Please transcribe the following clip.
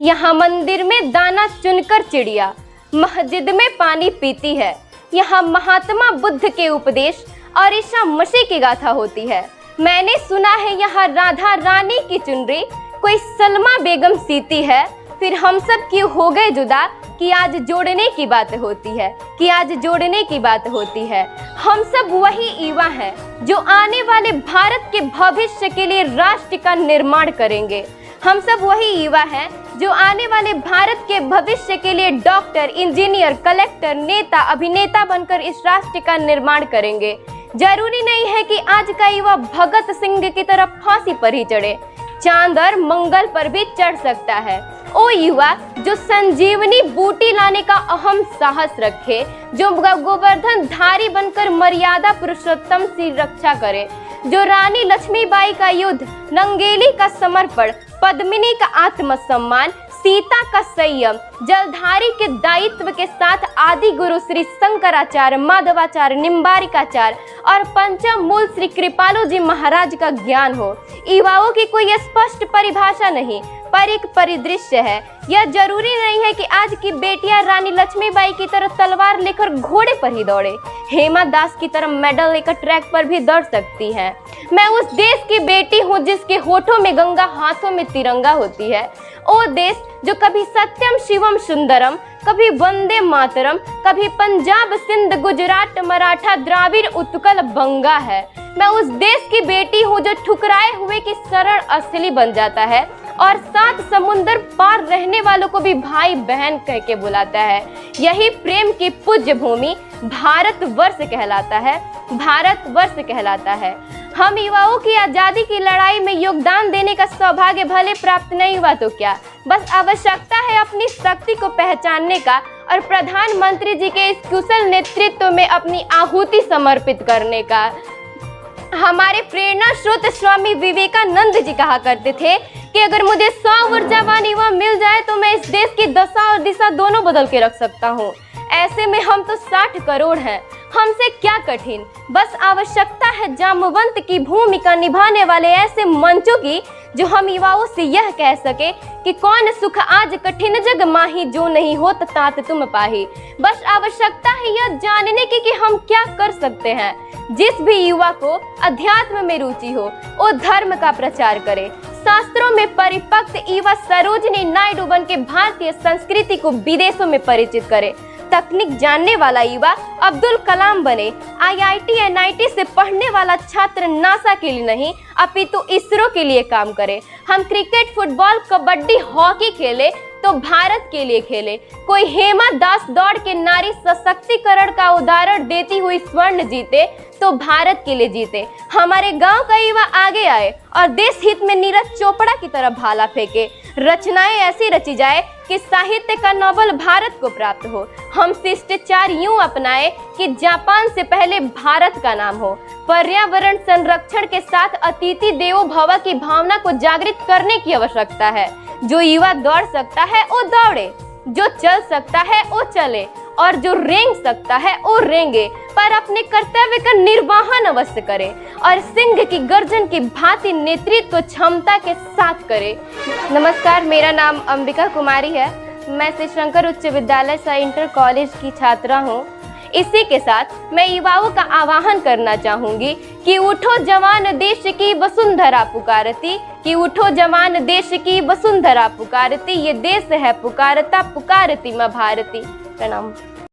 यहाँ मंदिर में दाना चुनकर चिड़िया मस्जिद में पानी पीती है। यहाँ महात्मा बुद्ध के उपदेश और ईसा मसीह की गाथा होती है। मैंने सुना है यहाँ राधा रानी की चुनरी कोई सलमा बेगम सीती है। फिर हम सब क्यों हो गए जुदा कि आज जोड़ने की बात होती है, कि आज जोड़ने की बात होती है। हम सब वही युवा हैं जो आने वाले भारत के भविष्य के लिए राष्ट्र का निर्माण करेंगे। हम सब वही युवा हैं जो आने वाले भारत के भविष्य के लिए डॉक्टर, इंजीनियर, कलेक्टर, नेता, अभिनेता बनकर इस राष्ट्र का निर्माण करेंगे। जरूरी नहीं है कि आज का युवा भगत सिंह की तरह फांसी पर ही चढ़े, चांद और मंगल पर भी चढ़ सकता है। ओ युवा जो संजीवनी बूटी लाने का अहम साहस रखे, जो गोवर्धन धारी बनकर मर्यादा पुरुषोत्तम की रक्षा करे, जो रानी लक्ष्मीबाई का युद्ध, नंगेली का समर्पण, पद्मिनी का आत्मसम्मान, सीता का संयम, जलधारी के दायित्व के साथ आदि गुरु श्री शंकराचार्य, माधवाचार्य, निम्बारिकाचार्य और पंचम मूल श्री कृपालु जी महाराज का ज्ञान हो। युवाओं की कोई स्पष्ट परिभाषा नहीं पर एक परिदृश्य है। यह जरूरी नहीं है कि आज की बेटियां रानी लक्ष्मीबाई की तरह तलवार लेकर घोड़े पर ही दौड़े, हेमा दास की तरह मेडल लेकर ट्रैक पर भी दौड़ सकती है। मैं उस देश की बेटी हूँ जिसके होठों में गंगा, हाथों में तिरंगा होती है। ओ देश जो कभी सत्यम शिवम सुंदरम, कभी वंदे मातरम, कभी पंजाब, सिंध, गुजरात, मराठा, द्राविड़, उत्कल, बंगा है। मैं उस देश की बेटी हूँ जो ठुकराए हुए की सरल असली बन जाता है और 7 समुंदर पार रहने वालों को भी भाई बहन कह के बुलाता है। यही प्रेम की पूज्य भूमि भारतवर्ष कहलाता है, भारतवर्ष कहलाता है। हम युवाओं की आज़ादी की लड़ाई में योगदान देने का सौभाग्य भले प्राप्त नहीं हुआ तो क्या, बस आवश्यकता है अपनी शक्ति को पहचानने का और प्रधानमंत्री जी के इस कुशल नेतृत्व में अपनी आहुति समर्पित करने का। हमारे प्रेरणा स्रोत स्वामी विवेकानंद जी कहा करते थे कि अगर मुझे 100 ऊर्जावान युवा मिल जाए तो मैं इस देश की दशा और दिशा दोनों बदल के रख सकता हूँ। ऐसे में हम तो 60 करोड़ हैं, हमसे क्या कठिन, बस आवश्यकता है जामवंत की भूमिका निभाने वाले ऐसे मंचों की जो हम युवाओं से यह कह सके कि कौन सुख आज कठिन जग माही, जो नहीं हो तात तुम पाही। बस आवश्यकता है यह जानने की कि हम क्या कर सकते हैं। जिस भी युवा को अध्यात्म में रुचि हो वो धर्म का प्रचार करे, शास्त्रों में परिपक्व युवा सरोजिनी नायडू बन के भारतीय संस्कृति को विदेशों में परिचित करे, तकनीक जानने वाला युवा अब्दुल कलाम बने, IIT NIT से पढ़ने वाला छात्र नासा के लिए नहीं अपितु इसरो के लिए काम करे। हम क्रिकेट, फुटबॉल, कबड्डी, हॉकी खेले तो भारत के लिए खेले। कोई हेमा दास दौड़ के नारी सशक्तिकरण का उदाहरण देती हुई स्वर्ण जीते तो भारत के लिए जीते। हमारे गांव का युवा आगे आए और देश हित में नीरज चोपड़ा की तरह भाला फेंके। रचनाएं ऐसी रची जाए कि साहित्य का नोबेल भारत को प्राप्त हो। हम शिष्टाचार यूं अपनाए कि जापान से पहले भारत का नाम हो। पर्यावरण संरक्षण के साथ अतिथि देवो भव की भावना को जागृत करने की आवश्यकता है। जो युवा दौड़ सकता है वो दौड़े, जो चल सकता है वो चले और जो रेंग सकता है वो रेंगे, पर अपने कर्तव्य का निर्वहन अवश्य करे और सिंह की गर्जन की भांति नेतृत्व क्षमता के साथ करे। नमस्कार, मेरा नाम अंबिका कुमारी है। मैं श्री शंकर उच्च विद्यालय से इंटर कॉलेज की छात्रा हूँ। इसी के साथ मैं युवाओं का आह्वान करना चाहूंगी कि उठो जवान देश की वसुंधरा पुकारती, कि उठो जवान देश की वसुंधरा पुकारती, ये देश है पुकारता पुकारती माँ भारती। प्रणाम।